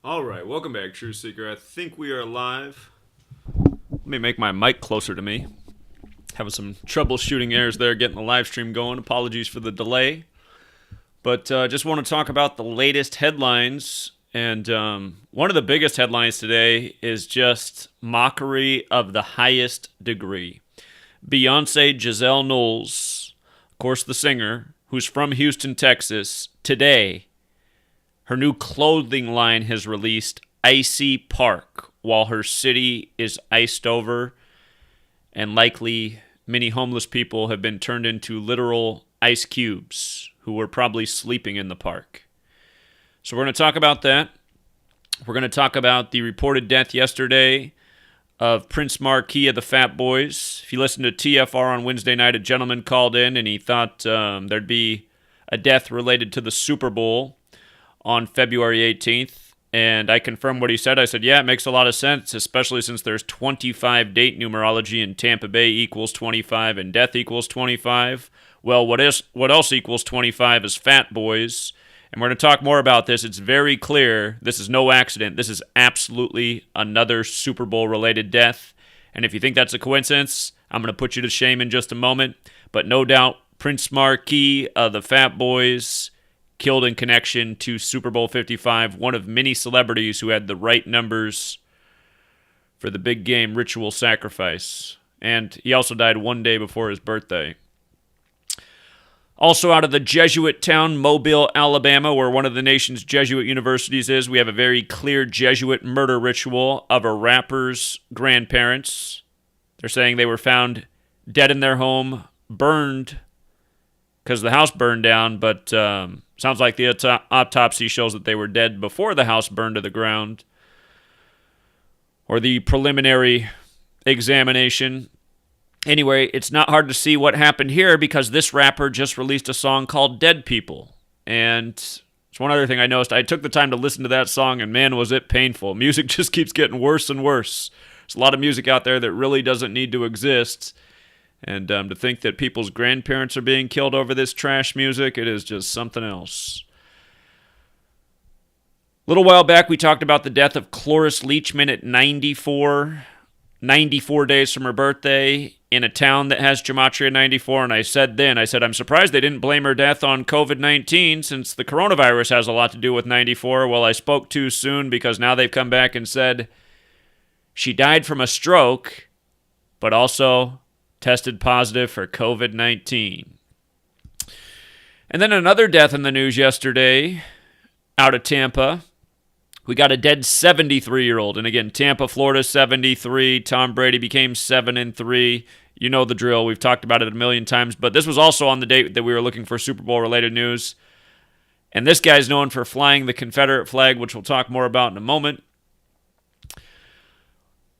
All right, welcome back, True Seeker. I think we are live. Let me make my mic closer to me. Having some troubleshooting errors there, getting the live stream going. Apologies for the delay. But just want to talk about the latest headlines. And one of the biggest headlines today is just mockery of the highest degree. Beyonce Giselle Knowles, of course the singer, who's from Houston, Texas, today, her new clothing line has released Icy Park while her city is iced over and likely many homeless people have been turned into literal ice cubes who were probably sleeping in the park. So we're going to talk about that. We're going to talk about the reported death yesterday of Prince Markie of the Fat Boys. If you listened to TFR on Wednesday night, a gentleman called in and he thought there'd be a death related to the Super Bowl on February 18th, and I confirmed what he said. I said, yeah, it makes a lot of sense, especially since there's 25 date numerology and Tampa Bay equals 25 and death equals 25. Well, what else equals 25 is Fat Boys, and we're going to talk more about this. It's very clear this is no accident. This is absolutely another Super Bowl-related death, and if you think that's a coincidence, I'm going to put you to shame in just a moment, but no doubt Prince Markie of the Fat Boys killed in connection to Super Bowl 55, one of many celebrities who had the right numbers for the big game ritual sacrifice. And he also died one day before his birthday. Also out of the Jesuit town, Mobile, Alabama, where one of the nation's Jesuit universities is, we have a very clear Jesuit murder ritual of a rapper's grandparents. They're saying they were found dead in their home, burned because the house burned down, but sounds like the autopsy shows that they were dead before the house burned to the ground, or the preliminary examination. Anyway, it's not hard to see what happened here because this rapper just released a song called Dead People. And it's one other thing I noticed. I took the time to listen to that song, and man, was it painful. Music just keeps getting worse and worse. There's a lot of music out there that really doesn't need to exist. And to think that people's grandparents are being killed over this trash music, it is just something else. A little while back, we talked about the death of Cloris Leachman at 94 days from her birthday in a town that has Gematria 94. And I said, I'm surprised they didn't blame her death on COVID-19 since the coronavirus has a lot to do with 94. Well, I spoke too soon because now they've come back and said she died from a stroke, but also tested positive for COVID-19. And then another death in the news yesterday out of Tampa. We got a dead 73-year-old. And again, Tampa, Florida, 73. Tom Brady became 7-3. You know the drill. We've talked about it a million times. But this was also on the date that we were looking for Super Bowl-related news. And this guy's known for flying the Confederate flag, which we'll talk more about in a moment.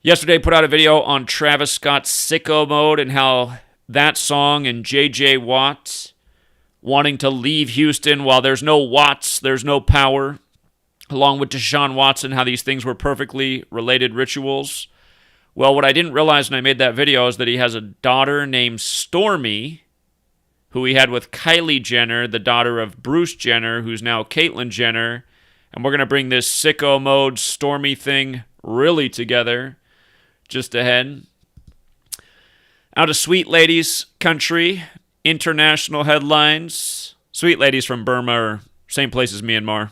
Yesterday, put out a video on Travis Scott's Sicko Mode and how that song and J.J. Watt wanting to leave Houston while there's no Watts, there's no power, along with Deshaun Watson, how these things were perfectly related rituals. Well, what I didn't realize when I made that video is that he has a daughter named Stormy, who he had with Kylie Jenner, the daughter of Bruce Jenner, who's now Caitlyn Jenner. And we're going to bring this Sicko Mode Stormy thing really together just ahead. Out of Sweet Ladies country, international headlines. Sweet Ladies from Burma are same place as Myanmar.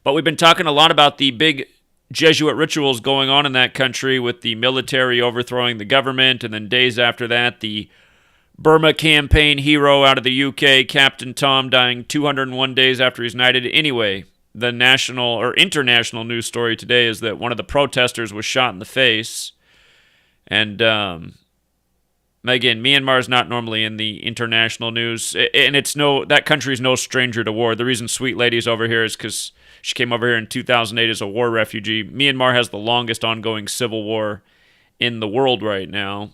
But we've been talking a lot about the big Jesuit rituals going on in that country with the military overthrowing the government, and then days after that, the Burma campaign hero out of the UK, Captain Tom, dying 201 days after he's knighted. Anyway, the national or international news story today is that one of the protesters was shot in the face. And again, Myanmar is not normally in the international news, and that country's no stranger to war. The reason Sweet Lady's over here is because she came over here in 2008 as a war refugee. Myanmar has the longest ongoing civil war in the world right now.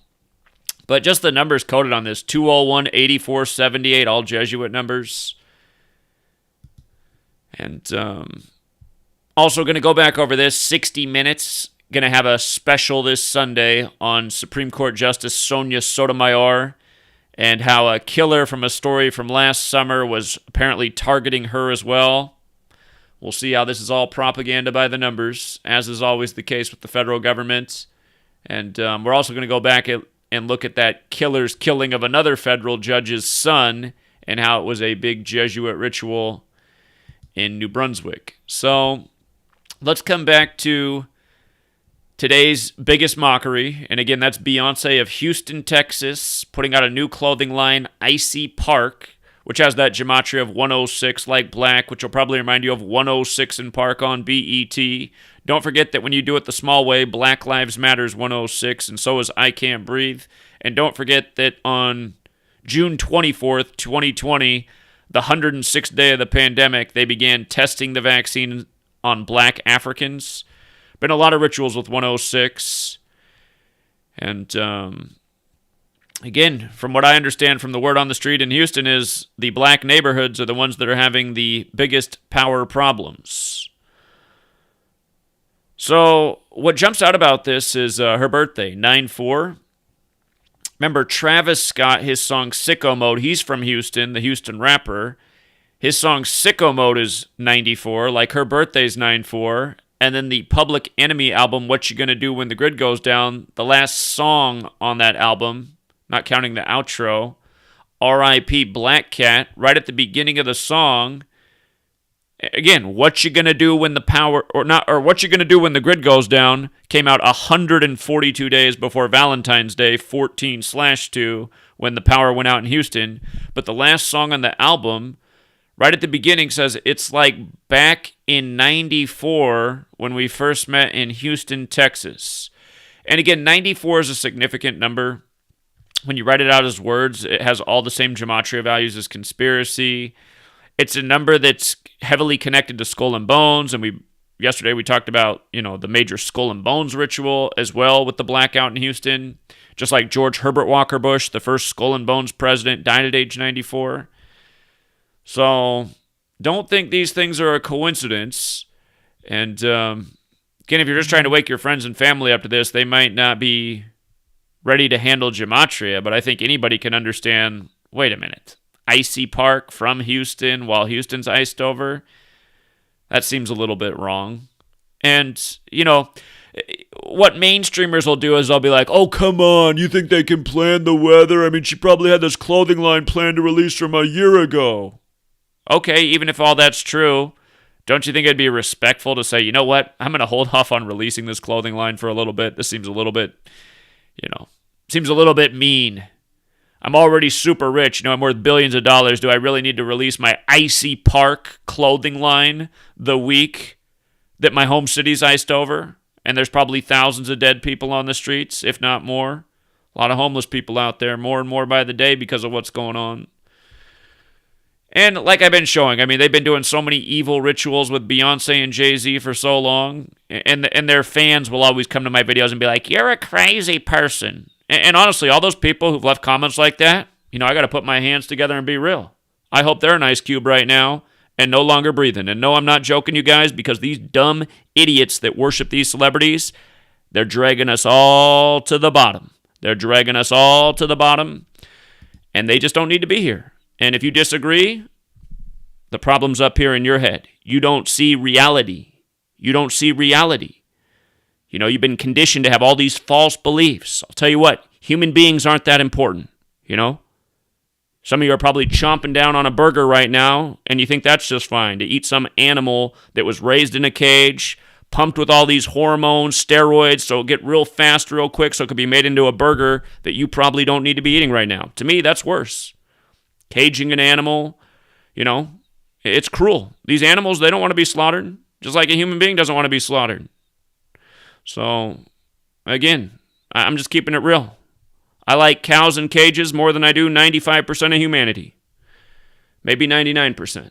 But just the numbers coded on this, 201, 84, 78, all Jesuit numbers. And also going to go back over this, 60 Minutes, going to have a special this Sunday on Supreme Court Justice Sonia Sotomayor and how a killer from a story from last summer was apparently targeting her as well. We'll see how this is all propaganda by the numbers, as is always the case with the federal government. And we're also going to go back and look at that killer's killing of another federal judge's son and how it was a big Jesuit ritual in New Brunswick. So let's come back to today's biggest mockery. And again, that's Beyonce of Houston, Texas, putting out a new clothing line, Icy Park, which has that gematria of 106 like black, which will probably remind you of 106 in Park on BET. Don't forget that when you do it the small way, Black Lives Matter's 106, and so is I Can't Breathe. And don't forget that on June 24th, 2020, the 106th day of the pandemic, they began testing the vaccine on black Africans. Been a lot of rituals with 106. And again, from what I understand from the word on the street in Houston is the black neighborhoods are the ones that are having the biggest power problems. So what jumps out about this is her birthday, 9/4. Remember Travis Scott, his song Sicko Mode, he's from Houston, the Houston rapper. His song Sicko Mode is 94, like her birthday's 9/4. And then the Public Enemy album, What You Gonna Do When the Grid Goes Down, the last song on that album, not counting the outro, R.I.P. Black Cat, right at the beginning of the song. Again, What You Gonna Do When the Power, or What You Gonna Do When the Grid Goes Down, came out 142 days before Valentine's Day, 14/2, when the power went out in Houston. But the last song on the album, right at the beginning, says, it's like back in 94 when we first met in Houston, Texas. And again, 94 is a significant number. When you write it out as words, it has all the same gematria values as conspiracy. It's a number that's heavily connected to Skull and Bones, and yesterday we talked about, the major Skull and Bones ritual as well with the blackout in Houston. Just like George Herbert Walker Bush, the first Skull and Bones president, died at age 94. So don't think these things are a coincidence. And again, if you're just trying to wake your friends and family up to this, they might not be ready to handle gematria, but I think anybody can understand, wait a minute, Icy Park from Houston while Houston's iced over? That seems a little bit wrong. And, what mainstreamers will do is they'll be like, oh, come on, you think they can plan the weather? I mean, she probably had this clothing line planned to release from a year ago. Okay, even if all that's true, don't you think it'd be respectful to say, you know what, I'm going to hold off on releasing this clothing line for a little bit. This seems a little bit, seems a little bit mean. I'm already super rich. I'm worth billions of dollars. Do I really need to release my Icy Park clothing line the week that my home city's iced over? And there's probably thousands of dead people on the streets, if not more. A lot of homeless people out there, more and more by the day because of what's going on. And like I've been showing, they've been doing so many evil rituals with Beyonce and Jay-Z for so long. And their fans will always come to my videos and be like, you're a crazy person. And honestly, all those people who've left comments like that, I got to put my hands together and be real. I hope they're an ice cube right now and no longer breathing. And no, I'm not joking, you guys, because these dumb idiots that worship these celebrities, they're dragging us all to the bottom. They're dragging us all to the bottom, and they just don't need to be here. And if you disagree, the problem's up here in your head. You don't see reality. You don't see reality. You've been conditioned to have all these false beliefs. I'll tell you what, human beings aren't that important, Some of you are probably chomping down on a burger right now, and you think that's just fine, to eat some animal that was raised in a cage, pumped with all these hormones, steroids, so it'll get real fast, real quick, so it could be made into a burger that you probably don't need to be eating right now. To me, that's worse. Caging an animal, it's cruel. These animals, they don't want to be slaughtered, just like a human being doesn't want to be slaughtered. So, again, I'm just keeping it real. I like cows in cages more than I do 95% of humanity. Maybe 99%.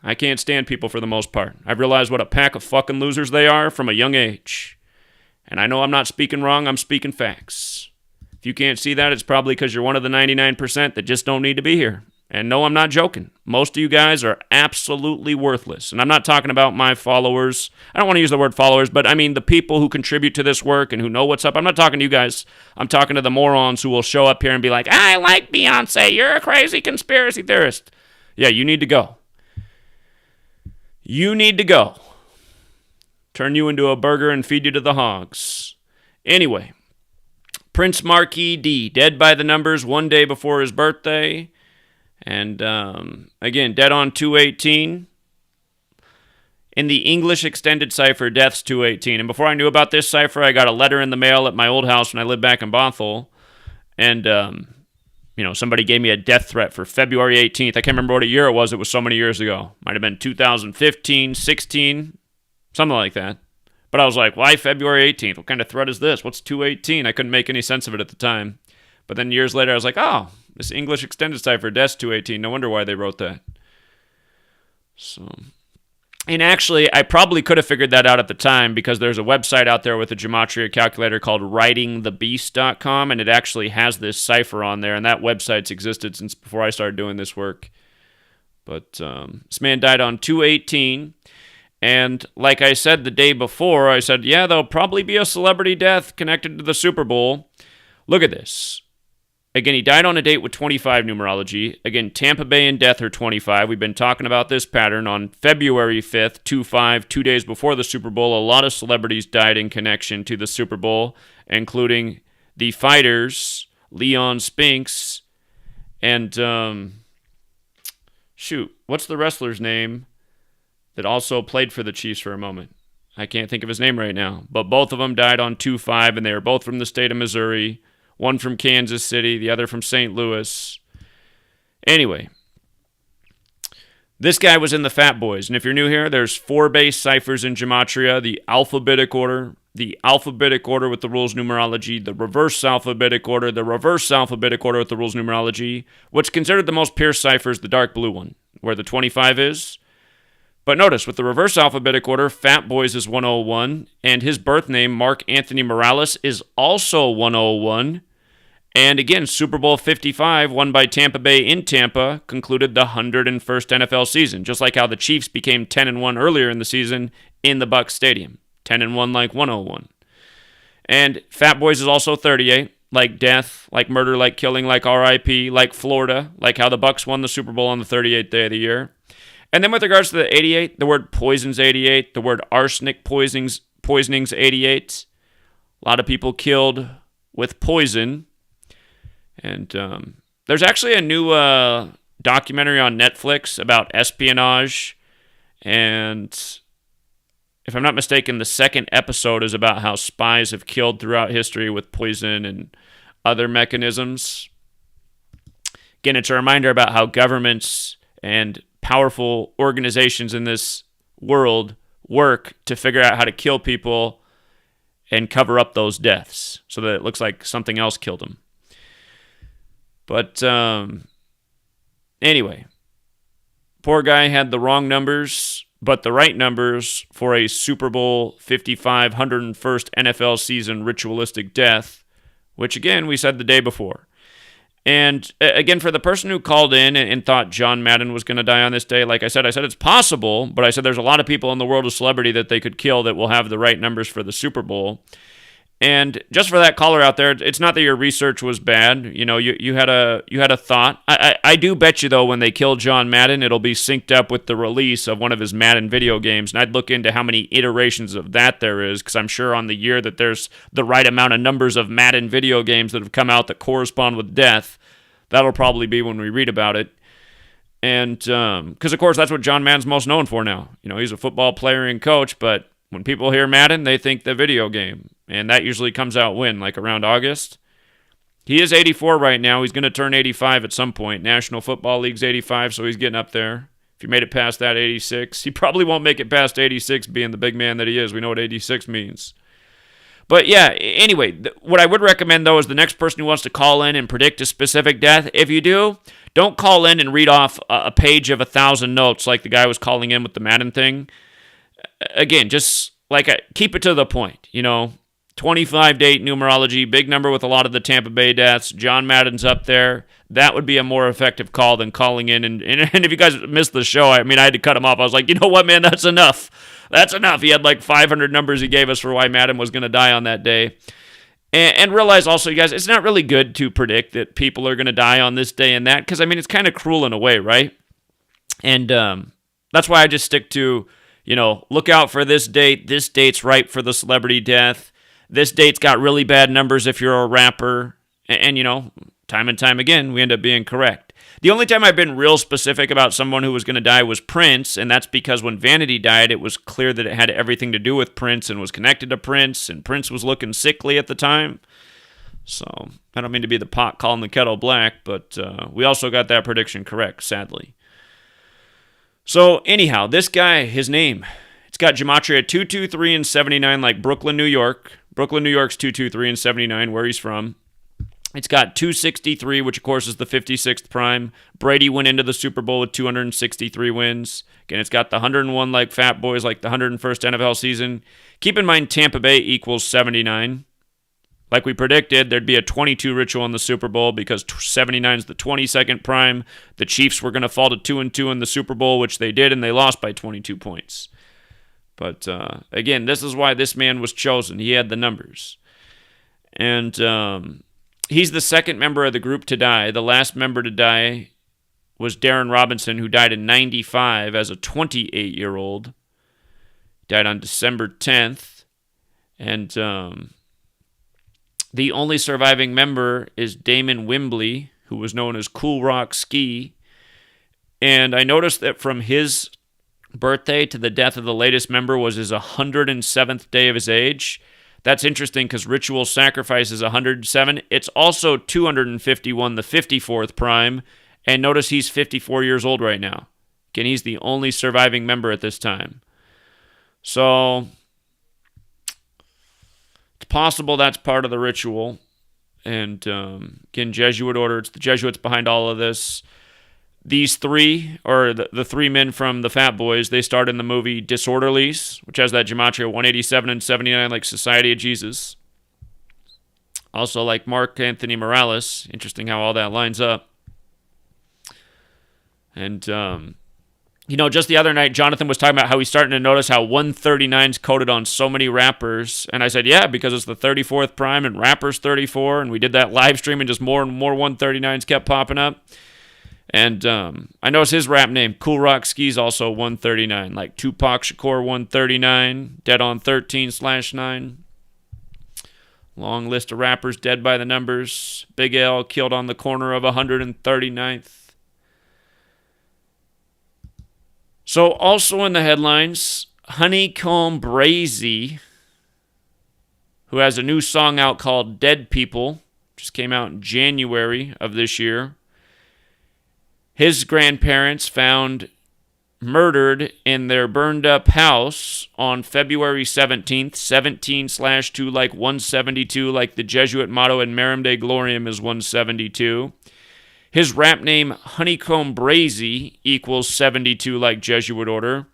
I can't stand people for the most part. I've realized what a pack of fucking losers they are from a young age. And I know I'm not speaking wrong, I'm speaking facts. If you can't see that, it's probably because you're one of the 99% that just don't need to be here. And no, I'm not joking. Most of you guys are absolutely worthless. And I'm not talking about my followers. I don't want to use the word followers, but I mean the people who contribute to this work and who know what's up. I'm not talking to you guys. I'm talking to the morons who will show up here and be like, I like Beyonce. You're a crazy conspiracy theorist. Yeah, you need to go. You need to go. Turn you into a burger and feed you to the hogs. Anyway, Prince Markie D, dead by the numbers 1 day before his birthday. And again, dead on 2/18. In the English extended cipher, death's 2/18. And before I knew about this cipher, I got a letter in the mail at my old house when I lived back in Bothell. And, somebody gave me a death threat for February 18th. I can't remember what year it was. It was so many years ago. Might have been 2015, 16, something like that. But I was like, why February 18th? What kind of threat is this? What's 2/18? I couldn't make any sense of it at the time. But then years later, I was like, oh, this English extended cipher, death's 2/18. No wonder why they wrote that. So... And actually, I probably could have figured that out at the time because there's a website out there with a gematria calculator called writingthebeast.com, and it actually has this cipher on there, and that website's existed since before I started doing this work. But this man died on 2/18, and like I said the day before, I said, yeah, there'll probably be a celebrity death connected to the Super Bowl. Look at this. Again, he died on a date with 25 numerology. Again, Tampa Bay and death are 25. We've been talking about this pattern on February 5th, 2/5, 2 days before the Super Bowl. A lot of celebrities died in connection to the Super Bowl, including the fighters, Leon Spinks, and, what's the wrestler's name that also played for the Chiefs for a moment? I can't think of his name right now. But both of them died on 2/5, and they were both from the state of Missouri. One from Kansas City, the other from St. Louis. Anyway, this guy was in the Fat Boys. And if you're new here, there's 4 base ciphers in Gematria. The alphabetic order with the rules numerology, the reverse alphabetic order with the rules numerology. What's considered the most pierced cipher is the dark blue one, where the 25 is. But notice, with the reverse alphabetic order, Fat Boys is 101, and his birth name, Mark Anthony Morales, is also 101. And again, Super Bowl 55, won by Tampa Bay in Tampa, concluded the 101st NFL season, just like how the Chiefs became 10-1 earlier in the season in the Bucs Stadium. 10-1 like 101. And Fat Boys is also 38, like death, like murder, like killing, like RIP, like Florida, like how the Bucs won the Super Bowl on the 38th day of the year. And then with regards to the 88, the word poison's 88, the word arsenic poisoning's 88. A lot of people killed with poison. And there's actually a new documentary on Netflix about espionage. And if I'm not mistaken, the second episode is about how spies have killed throughout history with poison and other mechanisms. Again, it's a reminder about how governments and powerful organizations in this world work to figure out how to kill people and cover up those deaths so that it looks like something else killed them. But anyway, poor guy had the wrong numbers, but the right numbers for a Super Bowl 55 101st NFL season ritualistic death, which again, we said the day before. And again, for the person who called in and thought John Madden was going to die on this day, like I said it's possible, but I said there's a lot of people in the world of celebrity that they could kill that will have the right numbers for the Super Bowl. And just for that caller out there, it's not that your research was bad. You know, you had a thought. I do bet you, though, when they kill John Madden, it'll be synced up with the release of one of his Madden video games. And I'd look into how many iterations of that there is, because I'm sure on the year that there's the right amount of numbers of Madden video games that have come out that correspond with death. That'll probably be when we read about it. And because, of course, that's what John Madden's most known for now. You know, he's a football player and coach, but when people hear Madden, they think the video game. And that usually comes out when? Like around August? He is 84 right now. He's going to turn 85 at some point. National Football League's 85, so he's getting up there. If he made it past that 86, he probably won't make it past 86 being the big man that he is. We know what 86 means. But yeah, anyway, what I would recommend, though, is the next person who wants to call in and predict a specific death, if you do, don't call in and read off a page of 1,000 notes like the guy was calling in with the Madden thing. Again, just keep it to the point, 25 date numerology, big number with a lot of the Tampa Bay deaths. John Madden's up there. That would be a more effective call than calling in. And if you guys missed the show, I had to cut him off. I was like, you know what, man, that's enough. That's enough. He had like 500 numbers he gave us for why Madden was going to die on that day. And realize also, you guys, it's not really good to predict that people are going to die on this day and that, because, it's kind of cruel in a way, right? And that's why I just stick to Look out for this date. This date's ripe for the celebrity death. This date's got really bad numbers if you're a rapper. And time and time again, we end up being correct. The only time I've been real specific about someone who was going to die was Prince, and that's because when Vanity died, it was clear that it had everything to do with Prince and was connected to Prince, and Prince was looking sickly at the time. So, I don't mean to be the pot calling the kettle black, but we also got that prediction correct, sadly. So, anyhow, this guy, his name, it's got Gematria 223 and 79 like Brooklyn, New York. Brooklyn, New York's 223 and 79, where he's from. It's got 263, which of course is the 56th prime. Brady went into the Super Bowl with 263 wins. Again, it's got the 101 like Fat Boys, like the 101st NFL season. Keep in mind Tampa Bay equals 79. Like we predicted, there'd be a 22 ritual in the Super Bowl because 79 is the 22nd prime. The Chiefs were going to fall to 2-2 in the Super Bowl, which they did, and they lost by 22 points. But again, this is why this man was chosen. He had the numbers. And he's the second member of the group to die. The last member to die was Darren Robinson, who died in 95 as a 28-year-old. Died on December 10th. And the only surviving member is Damon Wembley, who was known as Cool Rock Ski. And I noticed that from his birthday to the death of the latest member was his 107th day of his age. That's interesting because Ritual Sacrifice is 107. It's also 251, the 54th prime. And notice he's 54 years old right now. Again, he's the only surviving member at this time. So it's possible that's part of the ritual. And again, Jesuit order. It's the Jesuits behind all of this. These three, or the three men from the Fat Boys, they starred in the movie Disorderlies, which has that Gematria 187 and 79, like Society of Jesus. Also like Mark Anthony Morales. Interesting how all that lines up. And, just the other night, Jonathan was talking about how he's starting to notice how 139's coded on so many rappers. And I said, yeah, because it's the 34th prime and rappers 34. And we did that live stream and just more and more 139's kept popping up. And I noticed his rap name, Cool Rock Ski's also 139, like Tupac Shakur 139, Dead on 13/9. Long list of rappers dead by the numbers. Big L killed on the corner of 139th. So also in the headlines, HoneyKomb Brazy, who has a new song out called Dead People, just came out in January of this year. His grandparents found murdered in their burned up house on February 17th, 17/2, like 172, like the Jesuit motto in Marum Dei Gloriam is 172. His rap name, HoneyKomb Brazy, equals 72, like Jesuit order.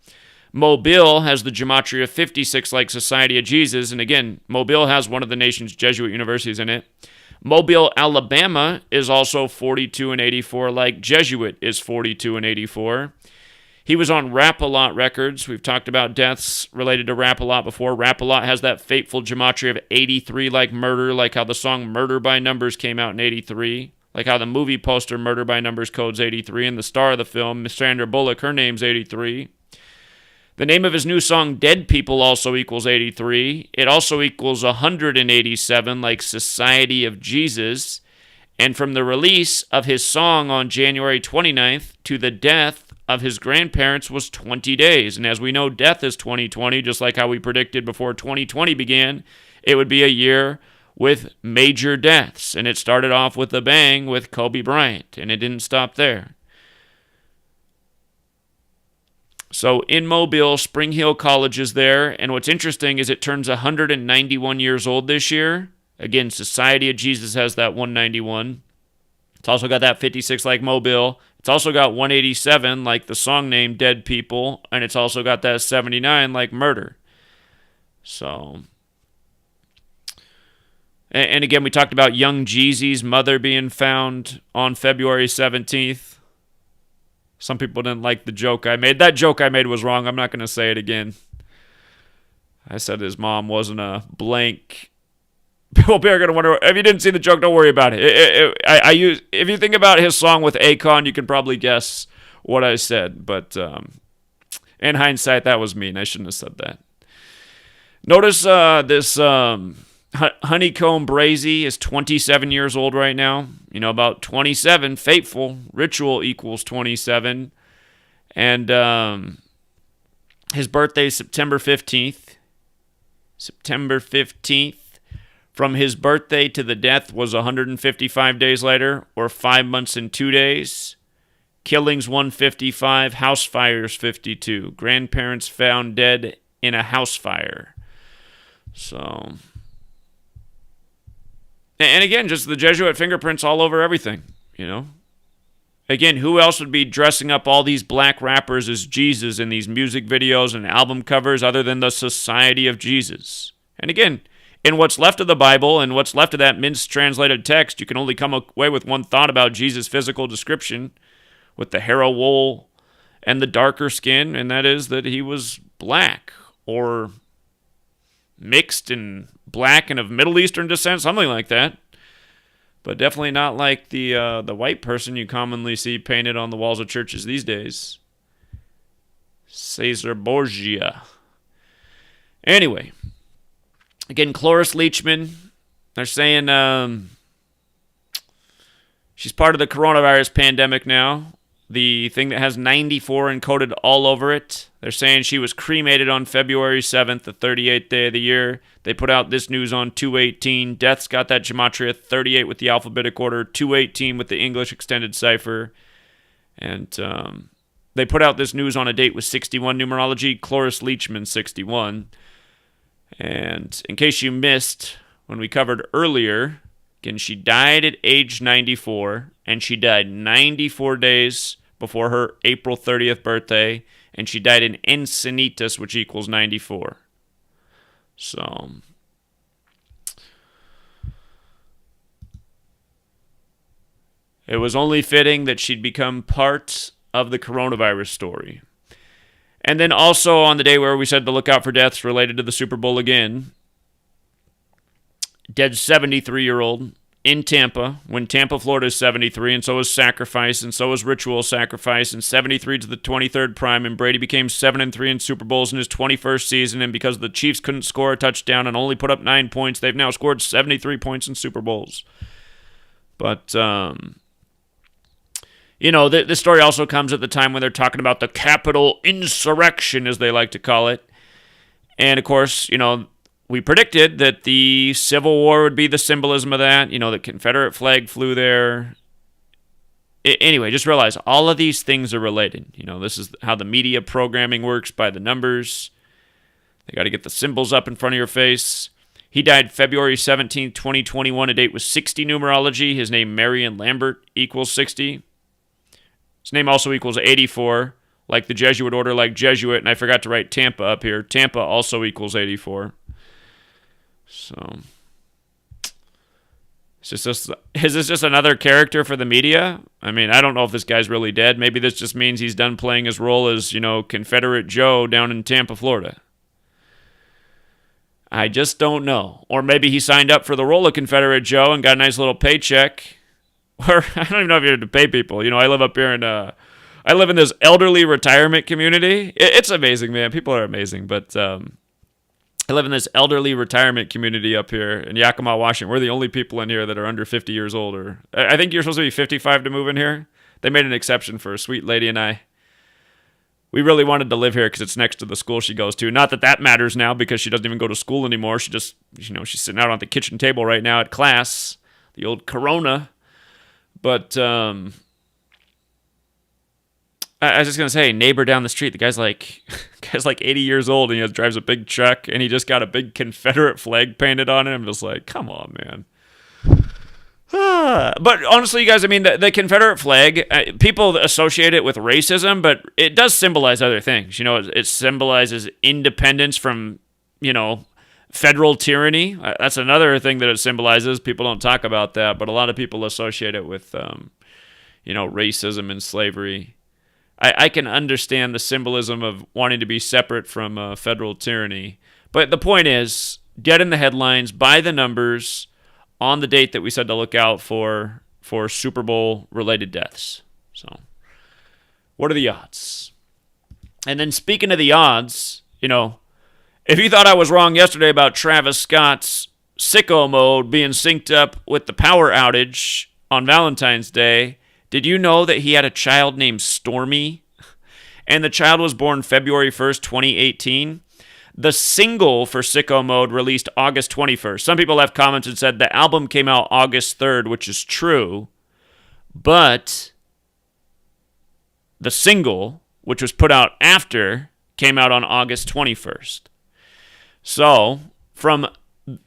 Mobile has the Gematria 56, like Society of Jesus, and again, Mobile has one of the nation's Jesuit universities in it. Mobile, Alabama is also 42 and 84, like Jesuit is 42 and 84. He was on Rap-A-Lot Records. We've talked about deaths related to Rap-A-Lot before. Rap-A-Lot has that fateful Gematria of 83, like Murder, like how the song Murder by Numbers came out in 83, like how the movie poster Murder by Numbers codes 83, and the star of the film, Miss Sandra Bullock, her name's 83. The name of his new song, Dead People, also equals 83. It also equals 187, like Society of Jesus. And from the release of his song on January 29th to the death of his grandparents was 20 days. And as we know, death is 2020, just like how we predicted before 2020 began. It would be a year with major deaths. And it started off with a bang with Kobe Bryant, and it didn't stop there. So in Mobile, Spring Hill College is there, and what's interesting is it turns 191 years old this year. Again, Society of Jesus has that 191. It's also got that 56 like Mobile. It's also got 187 like the song name Dead People, and it's also got that 79 like Murder. So, and again, we talked about Young Jeezy's mother being found on February 17th. Some people didn't like the joke I made. That joke I made was wrong. I'm not going to say it again. I said his mom wasn't a blank. People are going to wonder, if you didn't see the joke, don't worry about it. If you think about his song with Akon, you can probably guess what I said. But In hindsight, that was mean. I shouldn't have said that. Notice this HoneyKomb Brazy is 27 years old right now. You know, about 27, fateful. Ritual equals 27. And his birthday is September 15th. September 15th. From his birthday to the death was 155 days later, or 5 months and 2 days. Killings 155, house fires 52. Grandparents found dead in a house fire. So, and again, just the Jesuit fingerprints all over everything, you know. Again, who else would be dressing up all these black rappers as Jesus in these music videos and album covers other than the Society of Jesus? And again, in what's left of the Bible and what's left of that minced-translated text, you can only come away with one thought about Jesus' physical description, with the hair of wool and the darker skin, and that is that he was black, or mixed and black and of Middle Eastern descent, something like that. But definitely not like the white person you commonly see painted on the walls of churches these days. Caesar Borgia. Anyway, again, Cloris Leachman, they're saying she's part of the coronavirus pandemic now. The thing that has 94 encoded all over it. They're saying she was cremated on February 7th, the 38th day of the year. They put out this news on 2/18. Death's got that Gematria 38 with the alphabetic order, 2/18 with the English extended cipher. And they put out this news on a date with 61 numerology, Cloris Leachman 61. And in case you missed, when we covered earlier, again, she died at age 94, and she died 94 days before her April 30th birthday, and she died in Encinitas, which equals 94. So, it was only fitting that she'd become part of the coronavirus story. And then also on the day where we said to look out for deaths related to the Super Bowl again, dead 73-year-old in Tampa, when Tampa, Florida is 73, and so is Sacrifice, and so is Ritual Sacrifice, and 73 to the 23rd prime, and Brady became 7-3 in Super Bowls in his 21st season, and because the Chiefs couldn't score a touchdown and only put up 9 points, they've now scored 73 points in Super Bowls. But, you know, this story also comes at the time when they're talking about the Capitol insurrection, as they like to call it. And, of course, you know, we predicted that the Civil War would be the symbolism of that. You know, the Confederate flag flew there. Anyway, just realize all of these things are related. You know, this is how the media programming works, by the numbers. They got to get the symbols up in front of your face. He died February 17th, 2021. A date with 60 numerology. His name, Marion Lambert, equals 60. His name also equals 84, like the Jesuit order, like Jesuit. And I forgot to write Tampa up here. Tampa also equals 84. So, is this just another character for the media? I mean, I don't know if this guy's really dead. Maybe this just means he's done playing his role as, you know, Confederate Joe down in Tampa, Florida. I just don't know. Or maybe he signed up for the role of Confederate Joe and got a nice little paycheck. Or, I don't even know if you have to pay people. You know, I live up here in, I live in this elderly retirement community. It's amazing, man. People are amazing, but, I live in this elderly retirement community up here in Yakima, Washington. We're the only people in here that are under 50 years old. Or I think you're supposed to be 55 to move in here. They made an exception for a sweet lady and I. We really wanted to live here because it's next to the school she goes to. Not that that matters now because she doesn't even go to school anymore. She just, you know, she's sitting out on the kitchen table right now at class. The old Corona. But, I was just gonna say, neighbor down the street. The guy's like 80 years old, and he drives a big truck, and he just got a big Confederate flag painted on it. I'm just like, come on, man. But honestly, you guys, I mean, the Confederate flag, people associate it with racism, but it does symbolize other things. You know, it symbolizes independence from, you know, federal tyranny. That's another thing that it symbolizes. People don't talk about that, but a lot of people associate it with, you know, racism and slavery. I can understand the symbolism of wanting to be separate from federal tyranny. But the point is, get in the headlines, by the numbers, on the date that we said to look out for Super Bowl-related deaths. So, what are the odds? And then speaking of the odds, if you thought I was wrong yesterday about Travis Scott's sicko mode being synced up with the power outage on Valentine's Day, did you know that he had a child named Stormy? And the child was born February 1st, 2018. The single for Sicko Mode released August 21st. Some people have commented and said the album came out August 3rd, which is true. But the single, which was put out after, came out on August 21st. So, from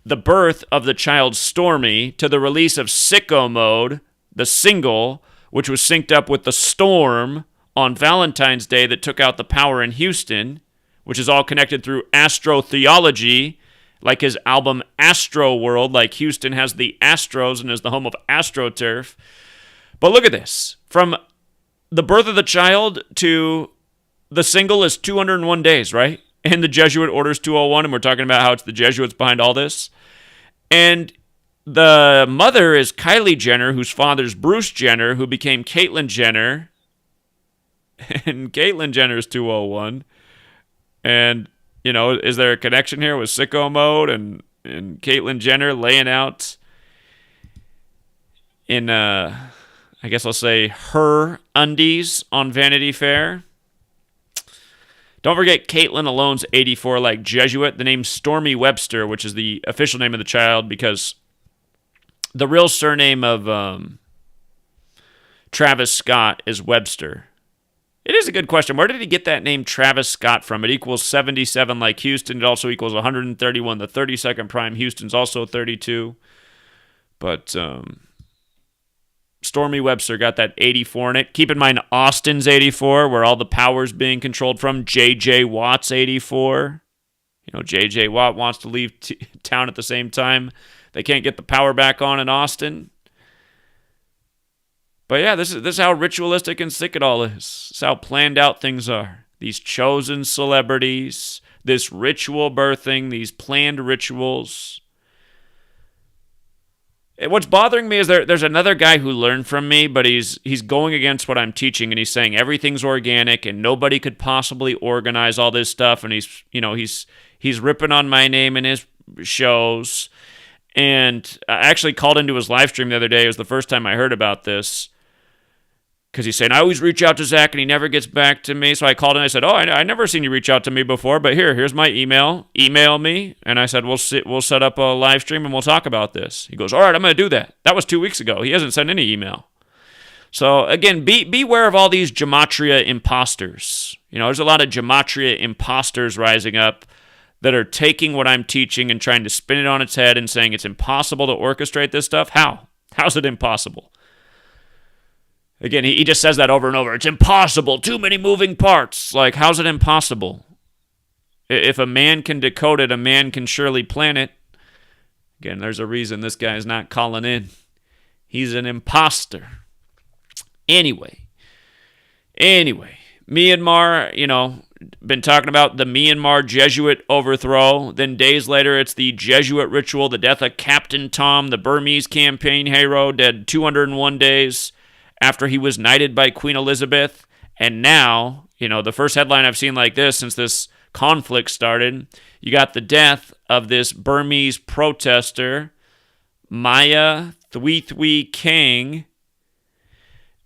the birth of the child Stormy to the release of Sicko Mode, the single, which was synced up with the storm on Valentine's Day that took out the power in Houston, which is all connected through astrotheology, like his album Astro World, like Houston has the Astros and is the home of AstroTurf. But look at this. From the birth of the child to the single is 201 days, right? And the Jesuit order's 201, and we're talking about how it's the Jesuits behind all this. And the mother is Kylie Jenner, whose father's Bruce Jenner, who became Caitlyn Jenner. And Caitlyn Jenner's 201. And, is there a connection here with Sicko Mode and Caitlyn Jenner laying out in, I guess I'll say, her undies on Vanity Fair? Don't forget Caitlyn alone's 84 like Jesuit. The name Stormy Webster, which is the official name of the child, because the real surname of Travis Scott is Webster. It is a good question. Where did he get that name Travis Scott from? It equals 77 like Houston. It also equals 131. The 32nd prime. Houston's also 32. But Stormy Webster got that 84 in it. Keep in mind Austin's 84, where all the power's being controlled from. J.J. Watt's 84. J.J. Watt wants to leave town at the same time. They can't get the power back on in Austin. But yeah, this is how ritualistic and sick it all is. This is how planned out things are. These chosen celebrities, this ritual birthing, these planned rituals. What's bothering me is there's another guy who learned from me, but he's going against what I'm teaching, and he's saying everything's organic and nobody could possibly organize all this stuff, and he's ripping on my name in his shows. And I actually called into his live stream the other day. It was the first time I heard about this. Because he's saying, I always reach out to Zach and he never gets back to me. So I called and I said, I never seen you reach out to me before, but here's my email. Email me. And I said, we'll set up a live stream and we'll talk about this. He goes, all right, I'm going to do that. That was 2 weeks ago. He hasn't sent any email. So again, beware of all these Gematria imposters. There's a lot of Gematria imposters rising up that are taking what I'm teaching and trying to spin it on its head and saying it's impossible to orchestrate this stuff. How? How's it impossible? Again, he just says that over and over. It's impossible. Too many moving parts. Like, how's it impossible? If a man can decode it, a man can surely plan it. Again, there's a reason this guy's not calling in. He's an imposter. Anyway, Myanmar, been talking about the Myanmar Jesuit overthrow. Then days later, it's the Jesuit ritual, the death of Captain Tom, the Burmese campaign hero, dead 201 days after he was knighted by Queen Elizabeth. And now, the first headline I've seen like this since this conflict started, you got the death of this Burmese protester, Maya Thwee King.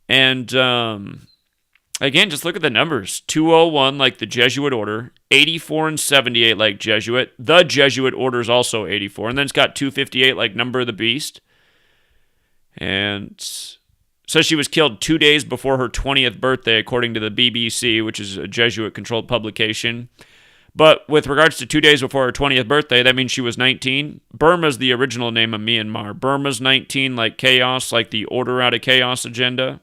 And again, just look at the numbers. 201 like the Jesuit order, 84 and 78 like Jesuit. The Jesuit order is also 84. And then it's got 258 like Number of the Beast. And so she was killed 2 days before her 20th birthday, according to the BBC, which is a Jesuit-controlled publication. But with regards to 2 days before her 20th birthday, that means she was 19. Burma's the original name of Myanmar. Burma's 19, like chaos, like the Order Out of Chaos agenda,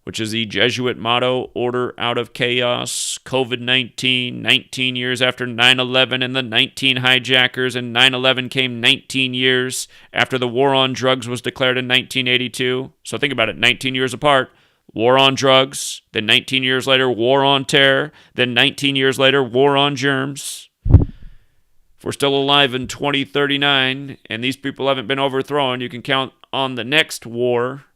which is the Jesuit motto, Order Out of Chaos. COVID-19, 19 years after 9/11 and the 19 hijackers, and 9/11 came 19 years after the war on drugs was declared in 1982. So think about it, 19 years apart. War on drugs, then 19 years later, war on terror, then 19 years later, war on germs. If we're still alive in 2039 and these people haven't been overthrown, you can count on the next war.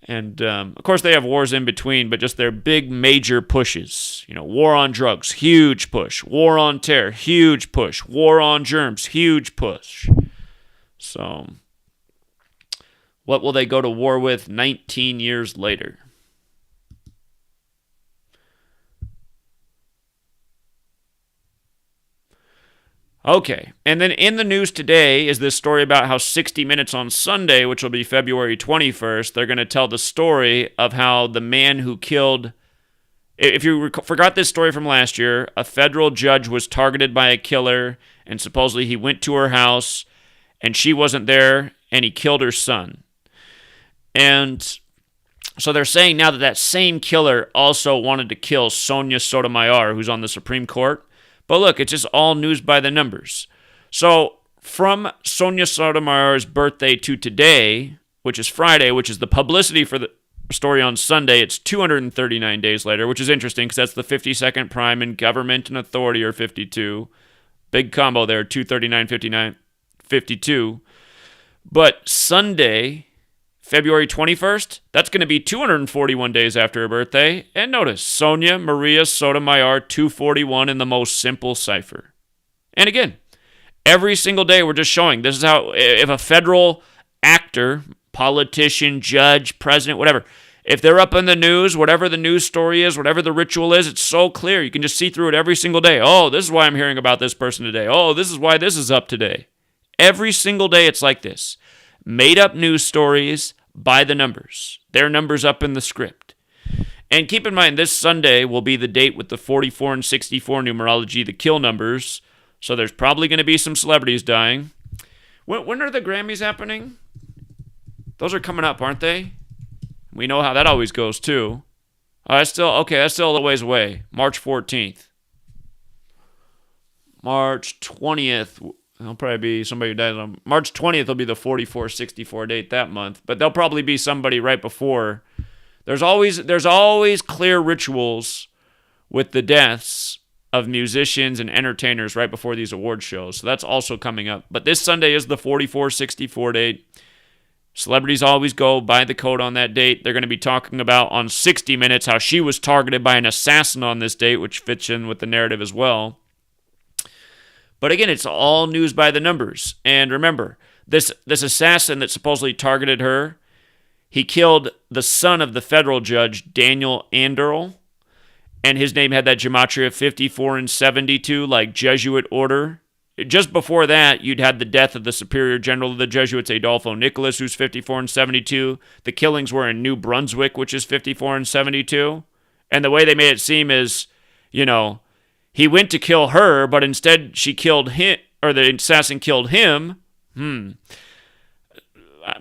And, of course, they have wars in between, but just their big major pushes. War on drugs, huge push. War on terror, huge push. War on germs, huge push. So, what will they go to war with 19 years later? Okay, and then in the news today is this story about how 60 Minutes on Sunday, which will be February 21st, they're going to tell the story of how the man who killed... If you forgot this story from last year, a federal judge was targeted by a killer, and supposedly he went to her house, and she wasn't there, and he killed her son. And so they're saying now that that same killer also wanted to kill Sonia Sotomayor, who's on the Supreme Court. But look, it's just all news by the numbers. So from Sonia Sotomayor's birthday to today, which is Friday, which is the publicity for the story on Sunday, it's 239 days later, which is interesting because that's the 52nd prime in government and authority, or 52. Big combo there, 239, 59, 52. But Sunday, February 21st, that's going to be 241 days after her birthday. And notice, Sonia Maria Sotomayor, 241 in the most simple cipher. And again, every single day we're just showing this is how, if a federal actor, politician, judge, president, whatever, if they're up in the news, whatever the news story is, whatever the ritual is, it's so clear. You can just see through it every single day. Oh, this is why I'm hearing about this person today. Oh, this is why this is up today. Every single day it's like this. Made up news stories by the numbers. Their numbers up in the script. And keep in mind, this Sunday will be the date with the 44 and 64 numerology, the kill numbers. So there's probably going to be some celebrities dying. When are the Grammys happening? Those are coming up, aren't they? We know how that always goes, too. That's still a little ways away. March 14th. March 20th. There'll probably be somebody who dies on March 20th will be the 44-64 date that month. But there'll probably be somebody right before. There's always clear rituals with the deaths of musicians and entertainers right before these award shows. So that's also coming up. But this Sunday is the 44-64 date. Celebrities always go by the code on that date. They're going to be talking about on 60 Minutes how she was targeted by an assassin on this date, which fits in with the narrative as well. But again, it's all news by the numbers. And remember, this assassin that supposedly targeted her, he killed the son of the federal judge, Daniel Anderl. And his name had that gematria 54 and 72, like Jesuit order. Just before that, you'd had the death of the superior general of the Jesuits, Adolfo Nicholas, who's 54 and 72. The killings were in New Brunswick, which is 54 and 72. And the way they made it seem is, he went to kill her, but instead she killed him, or the assassin killed him.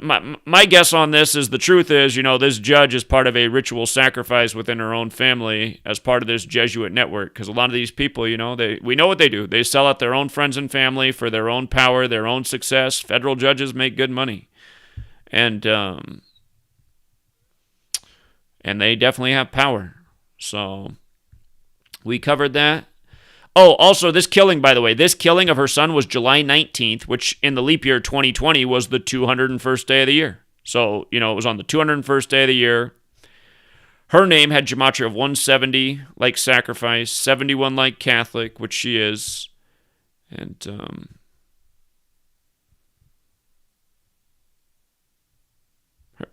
My guess on this is the truth is, this judge is part of a ritual sacrifice within her own family as part of this Jesuit network. Because a lot of these people, we know what they do. They sell out their own friends and family for their own power, their own success. Federal judges make good money. And they definitely have power. So we covered that. Oh, also, this killing, by the way, this killing of her son was July 19th, which in the leap year 2020 was the 201st day of the year. So, it was on the 201st day of the year. Her name had gematria of 170, like sacrifice, 71 like Catholic, which she is. And,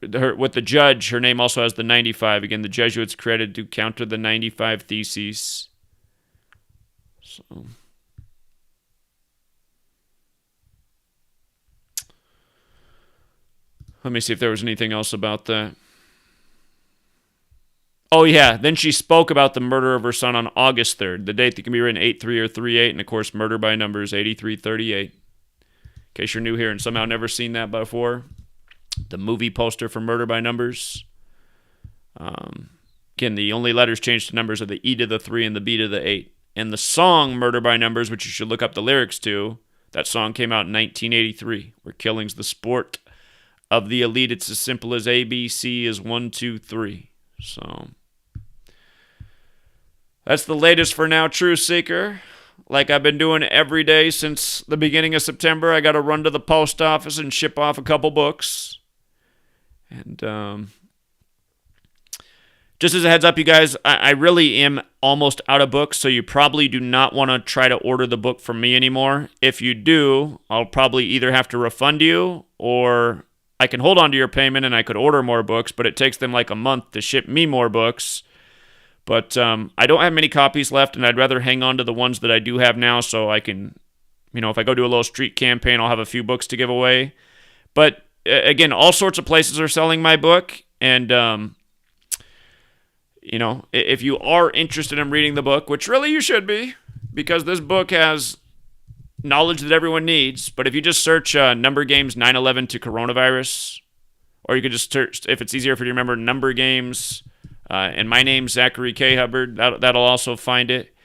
with the judge, her name also has the 95. Again, the Jesuits credited to counter the 95 Theses. So, let me see if there was anything else about that. Oh, yeah. Then she spoke about the murder of her son on August 3rd, the date that can be written 8-3 or 3-8, and of course, murder by numbers 8338. In case you're new here and somehow never seen that before, the movie poster for Murder by Numbers. Again, the only letters changed to numbers are the E to the 3 and the B to the 8. And the song Murder by Numbers, which you should look up the lyrics to, that song came out in 1983, where killing's the sport of the elite. It's as simple as ABC is 1, 2, 3. So that's the latest for now, Truth Seeker. Like I've been doing every day since the beginning of September, I got to run to the post office and ship off a couple books. And Just as a heads up, you guys, I really am almost out of books, so you probably do not want to try to order the book from me anymore. If you do, I'll probably either have to refund you, or I can hold on to your payment and I could order more books, but it takes them like a month to ship me more books. But I don't have many copies left, and I'd rather hang on to the ones that I do have now so I can, if I go do a little street campaign, I'll have a few books to give away. But again, all sorts of places are selling my book, and if you are interested in reading the book, which really you should be, because this book has knowledge that everyone needs. But if you just search Number Games 9/11 to Coronavirus, or you could just search, if it's easier for you to remember, Number Games and my name's Zachary K. Hubbard, that'll also find it.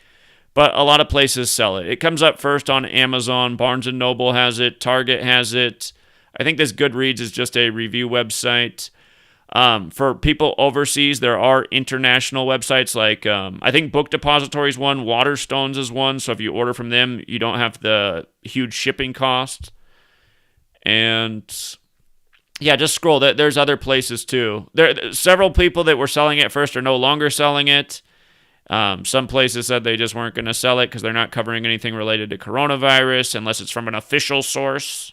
But a lot of places sell it. It comes up first on Amazon. Barnes & Noble has it. Target has it. I think this Goodreads is just a review website. For people overseas, there are international websites like, I think Book Depository is one, Waterstones is one, so if you order from them, you don't have the huge shipping cost. And yeah, just scroll. There's other places too. Several people that were selling it first are no longer selling it. Some places said they just weren't going to sell it because they're not covering anything related to coronavirus unless it's from an official source.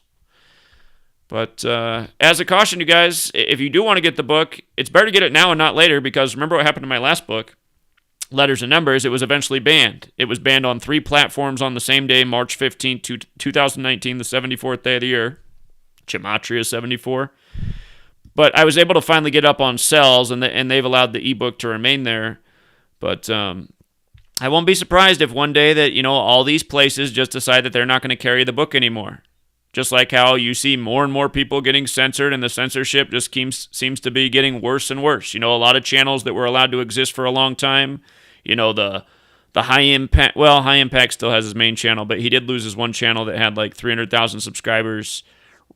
But as a caution, you guys, if you do want to get the book, it's better to get it now and not later, because remember what happened to my last book, Letters and Numbers? It was eventually banned. It was banned on 3 platforms on the same day, March 15th, 2019, the 74th day of the year. Gematria 74. But I was able to finally get up on sales, and they've allowed the ebook to remain there. But I won't be surprised if one day that, all these places just decide that they're not going to carry the book anymore. Just like how you see more and more people getting censored, and the censorship just seems to be getting worse and worse. A lot of channels that were allowed to exist for a long time, the High Impact, well, High Impact still has his main channel, but he did lose his one channel that had like 300,000 subscribers.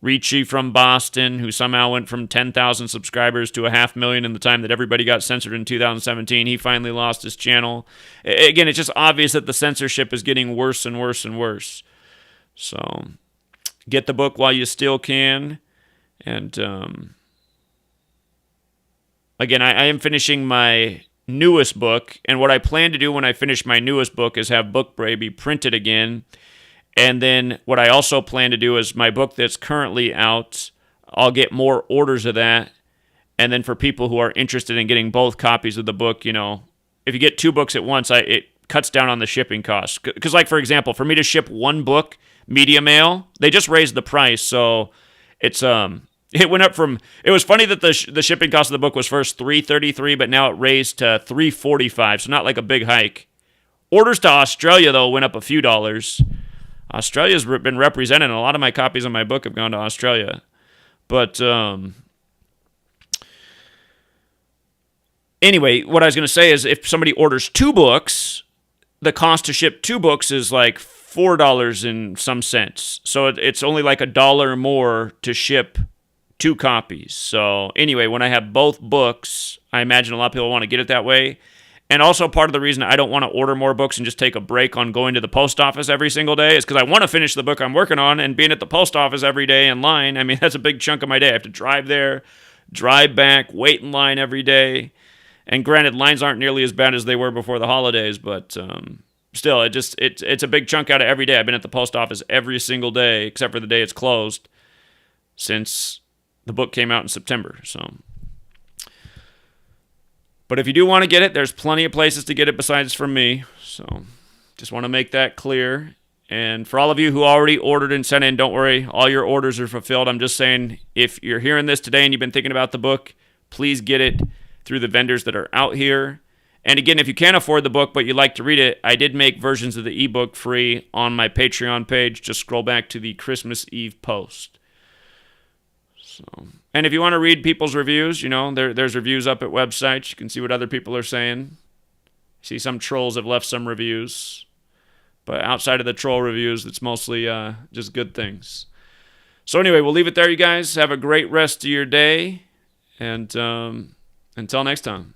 Ricci from Boston, who somehow went from 10,000 subscribers to 500,000 in the time that everybody got censored in 2017. He finally lost his channel. Again, it's just obvious that the censorship is getting worse and worse and worse. So get the book while you still can. And again, I am finishing my newest book. And what I plan to do when I finish my newest book is have Book Bray be printed again. And then what I also plan to do is my book that's currently out, I'll get more orders of that. And then for people who are interested in getting both copies of the book, if you get 2 books at once, it cuts down on the shipping costs. Because, like, for example, for me to ship one book, media mail, they just raised the price. So it's it went up from, it was funny that the shipping cost of the book was first $333, but now it raised to $345. So not like a big hike. Orders to Australia, though, went up a few dollars. Australia's been represented, and a lot of my copies of my book have gone to Australia. But anyway, what I was going to say is if somebody orders 2 books, the cost to ship 2 books is like $4 in some cents. So it's only like $1 more to ship 2 copies. So anyway, when I have both books, I imagine a lot of people want to get it that way. And also part of the reason I don't want to order more books and just take a break on going to the post office every single day is because I want to finish the book I'm working on, and being at the post office every day in line, I mean, that's a big chunk of my day. I have to drive there, drive back, wait in line every day. And granted, lines aren't nearly as bad as they were before the holidays, but still, it's a big chunk out of every day. I've been at the post office every single day, except for the day it's closed, since the book came out in September, so... But if you do want to get it, there's plenty of places to get it besides from me. So just want to make that clear. And for all of you who already ordered and sent in, don't worry. All your orders are fulfilled. I'm just saying, if you're hearing this today and you've been thinking about the book, please get it through the vendors that are out here. And again, if you can't afford the book but you'd like to read it, I did make versions of the ebook free on my Patreon page. Just scroll back to the Christmas Eve post. So, and if you want to read people's reviews, there's reviews up at websites. You can see what other people are saying. See, some trolls have left some reviews. But outside of the troll reviews, it's mostly just good things. So anyway, we'll leave it there, you guys. Have a great rest of your day. And until next time.